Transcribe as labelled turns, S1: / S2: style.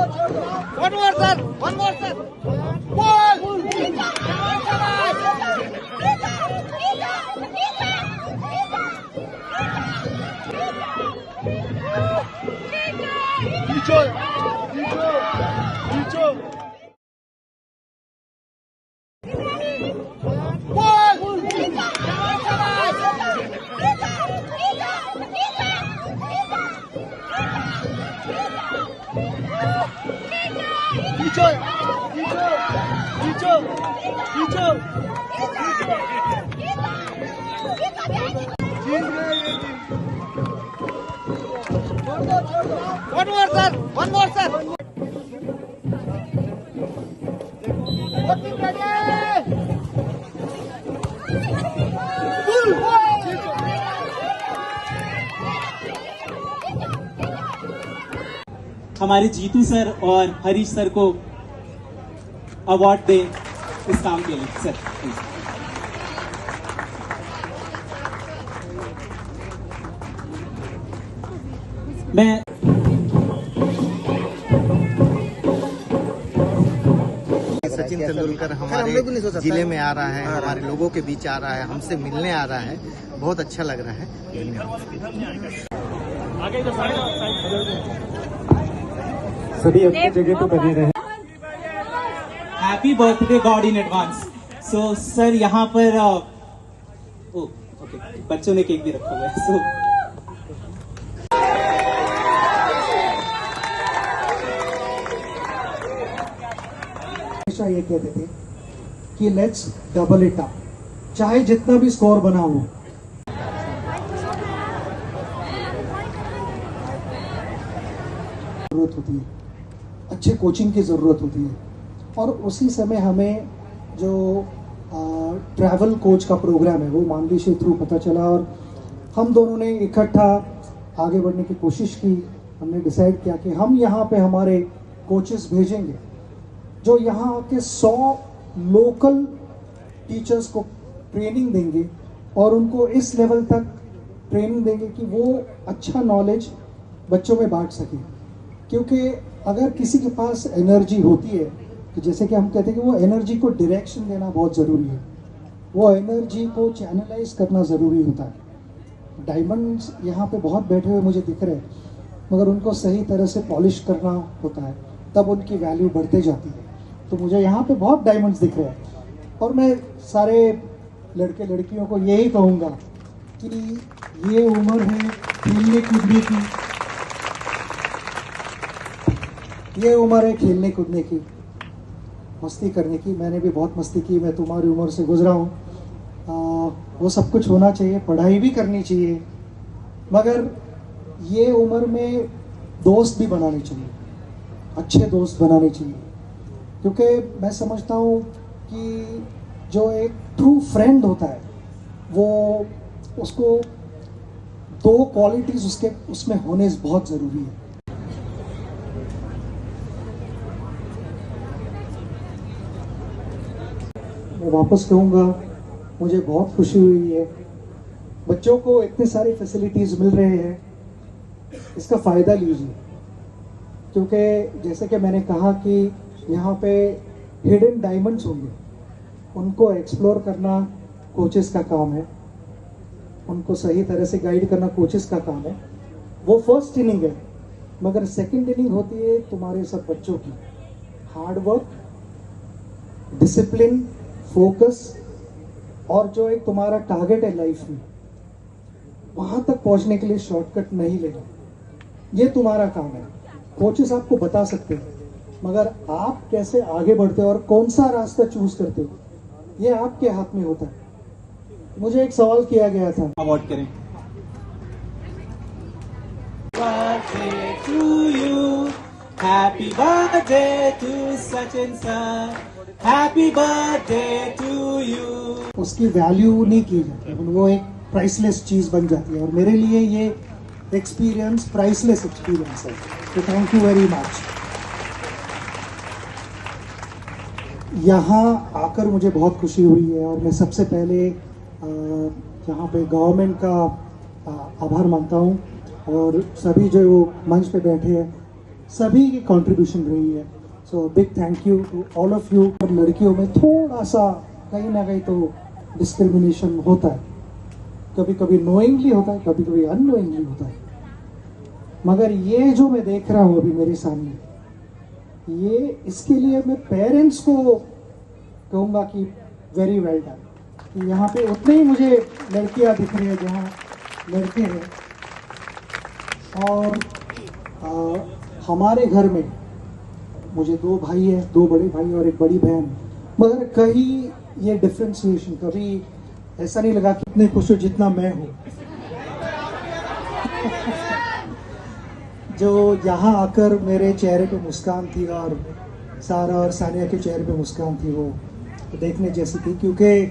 S1: One more, sir. One more, sir. Ball. One more, sir. One more, sir.
S2: हमारे Jitu sir और Harish sir को award दे इस काम के लिए सर। मैं
S3: सचिन तेंदुलकर हमारे जिले में आ रहा है, हमारे लोगों के बीच आ रहा है, हमसे मिलने आ रहा है, बहुत अच्छा लग रहा है।
S4: सभी अपनी जगह पे बने रहे।
S2: Happy birthday God in advance. So sir यहाँ पर ओके बच्चों ने केक भी रखा हुआ है। सो
S4: हमेशा ये कहते थे कि लेट्स डबल इट अप, चाहे जितना भी स्कोर बना हो। जरूरत होती है, अच्छे कोचिंग की ज़रूरत होती है, और उसी समय हमें जो ट्रैवल कोच का प्रोग्राम है वो मानवी के थ्रू पता चला, और हम दोनों ने इकट्ठा आगे बढ़ने की कोशिश की। हमने डिसाइड किया कि हम यहाँ पे हमारे कोचेस भेजेंगे जो यहाँ के 100 लोकल टीचर्स को ट्रेनिंग देंगे और उनको इस लेवल तक ट्रेनिंग देंगे कि वो अच्छा नॉलेज बच्चों में बांट सकें। क्योंकि अगर किसी के पास एनर्जी होती है, तो जैसे कि हम कहते हैं कि वो एनर्जी को डायरेक्शन देना बहुत ज़रूरी है, वो एनर्जी को चैनलाइज करना ज़रूरी होता है। डायमंड्स यहाँ पे बहुत बैठे हुए मुझे दिख रहे हैं, मगर उनको सही तरह से पॉलिश करना होता है, तब उनकी वैल्यू बढ़ते जाती है। तो मुझे यहाँ पे बहुत डायमंड्स दिख रहे हैं, और मैं सारे लड़के लड़कियों को यही कहूँगा कि ये उम्र है खेलने कूदने की, ये उम्र है खेलने कूदने की, मस्ती करने की। मैंने भी बहुत मस्ती की, मैं तुम्हारी उम्र से गुजरा हूँ। वो सब कुछ होना चाहिए, पढ़ाई भी करनी चाहिए, मगर ये उम्र में दोस्त भी बनाने चाहिए, अच्छे दोस्त बनाने चाहिए। क्योंकि मैं समझता हूँ कि जो एक ट्रू फ्रेंड होता है वो उसको 2 क्वालिटीज़ उसमें होने बहुत ज़रूरी है। मैं वापस कहूँगा, मुझे बहुत खुशी हुई है। बच्चों को इतनी सारी फैसिलिटीज़ मिल रहे हैं, इसका फ़ायदा लीजिए। क्योंकि जैसे कि मैंने कहा कि यहाँ पे हिडन डायमंड्स होंगे, उनको एक्सप्लोर करना कोचेस का काम है, उनको सही तरह से गाइड करना कोचेस का काम है। वो फर्स्ट इनिंग है, मगर सेकंड इनिंग होती है तुम्हारे सब बच्चों की। हार्ड वर्क, डिसिप्लिन, फोकस, और जो एक तुम्हारा टारगेट है लाइफ में, वहाँ तक पहुँचने के लिए शॉर्टकट नहीं लेना, ये तुम्हारा काम है। कोचेस आपको बता सकते हैं, मगर आप कैसे आगे बढ़ते हो और कौन सा रास्ता चूज करते हो, ये आपके हाथ में होता है। मुझे एक सवाल किया गया था,
S2: अवार्ड करें। Birthday to you, happy birthday to Sachin sir, happy birthday to you. उसकी वैल्यू नहीं की जाती, वो एक प्राइसलेस चीज बन जाती है, और मेरे लिए ये एक्सपीरियंस प्राइसलेस एक्सपीरियंस है। तो थैंक यू वेरी मच। यहाँ आकर मुझे बहुत खुशी हुई है, और मैं सबसे पहले यहाँ पे गवर्नमेंट का आभार मानता हूँ, और सभी जो मंच पे बैठे हैं
S4: सभी की कंट्रीब्यूशन रही है. So big thank you to all of you. और लड़कियों में थोड़ा सा कहीं ना कहीं तो डिस्क्रिमिनेशन होता है, कभी कभी नोइंगली होता है, कभी कभी अननोइंगली होता है. मगर ये जो मैं देख रहा हूँ अभी मेरे सामने, ये इसके लिए मैं पेरेंट्स को कहूँगा कि वेरी वेल डन. यहाँ पे उतने ही मुझे लड़कियाँ दिख रही है जहाँ लड़के हैं. और हमारे घर में मुझे 2 भाई हैं, 2 बड़े भाई और एक बड़ी बहन. मगर कहीं ये डिफ्रेंसिएशन कभी ऐसा नहीं लगा कि इतने खुश हो जितना मैं हूँ. जो यहाँ आकर मेरे चेहरे पे मुस्कान थी और सारा और सानिया के चेहरे पे मुस्कान थी, वो देखने जैसी थी. क्योंकि